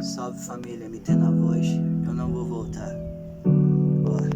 Salve família, MT na voz, eu não vou voltar. Bora.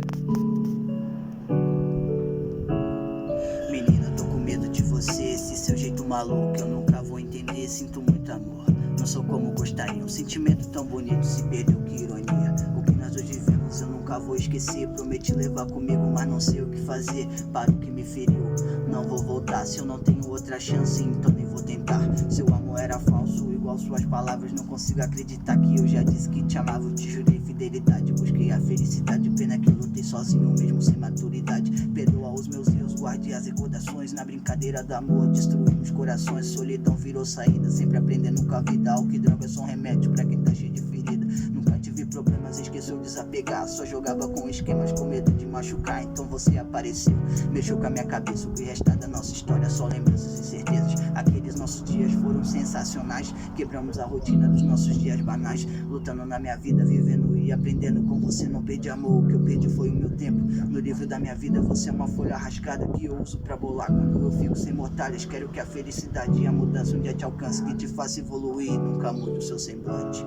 Menina, tô com medo de você, esse seu jeito maluco eu nunca vou entender, sinto muito amor. Não sou como gostaria, um sentimento tão bonito se perdeu, que ironia. O que nós hoje vivemos eu nunca vou esquecer. Prometi levar comigo, mas não sei o que fazer para o que me feriu. Não vou voltar, se eu não tenho outra chance, então nem vou tentar. Seu amor era falso, igual suas palavras, não consigo acreditar que eu já disse que te amava. Eu te jurei fidelidade, busquei a felicidade. Pena que eu lutei sozinho mesmo sem maturidade. Perdoa os meus erros, guarde as recordações. Na brincadeira do amor destruímos corações. Solidão virou saída, sempre aprendendo com a vida. O que droga é só um remédio pra quem tá cheio de ferida. Nunca tive problemas, esqueceu desapegar. Só jogava com esquemas com medo de machucar. Então você apareceu, mexeu com a minha cabeça. O que resta da nossa história, só lembranças e certezas. Aqueles nossos dias foram sensacionais. Quebramos a rotina dos nossos dias banais. Lutando na minha vida, vivendo e aprendendo. Com você não perdi amor, o que eu perdi foi o meu tempo. No livro da minha vida você é uma folha rasgada que eu uso pra bolar quando eu fico sem mortalhas. Quero que a felicidade e a mudança um dia te alcance, que te faça evoluir, nunca mude o seu semblante.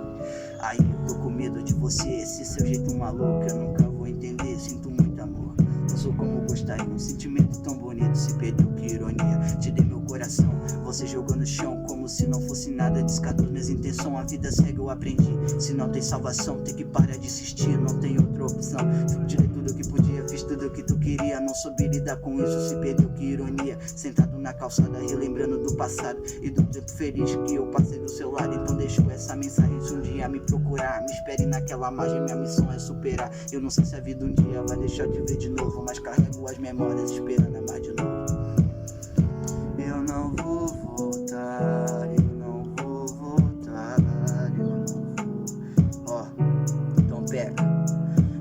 Aí eu tô com medo de você, esse seu jeito maluco eu nunca vou entender, sinto muito amor. Não sou como gostaria, um sentimento tão bonito se perdeu, que ironia. Te dei meu coração, você jogou no chão como se não fosse nada. Descartou minhas intenções, a vida segue, eu aprendi. Se não tem salvação, tem que parar de insistir, não tem outra opção. Tirei tudo que podia, fiz tudo que tu queria. Não soube lidar com isso, se perdeu, que ironia. Sentado na calçada, relembrando do passado e do tempo feliz que eu passei do seu lado. Então deixo essa mensagem, se um dia me procurar, me espere naquela margem, minha missão é superar. Eu não sei se a vida um dia vai deixar de ver de novo, mas carrego as memórias esperando amar de novo. Eu não vou voltar, eu não vou voltar, eu não vou. Ó, então pega,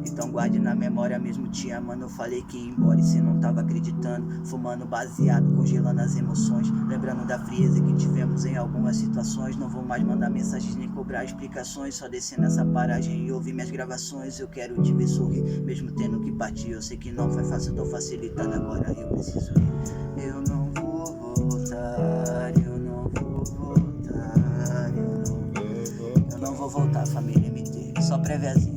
então guarde na memória mesmo te amando. Eu falei que ia embora e cê não tava acreditando. Fumando baseado, congelando as emoções. Lembrando da frieza que tivemos em algumas situações. Não vou mais mandar mensagens nem cobrar explicações. Só descer nessa paragem e ouvir minhas gravações. Eu quero te ver sorrir, mesmo tendo que partir. Eu sei que não foi fácil, tô facilitando agora, eu preciso ir. Eu não vou voltar, eu não vou voltar, eu não vou voltar, família MT. Só préviazinho.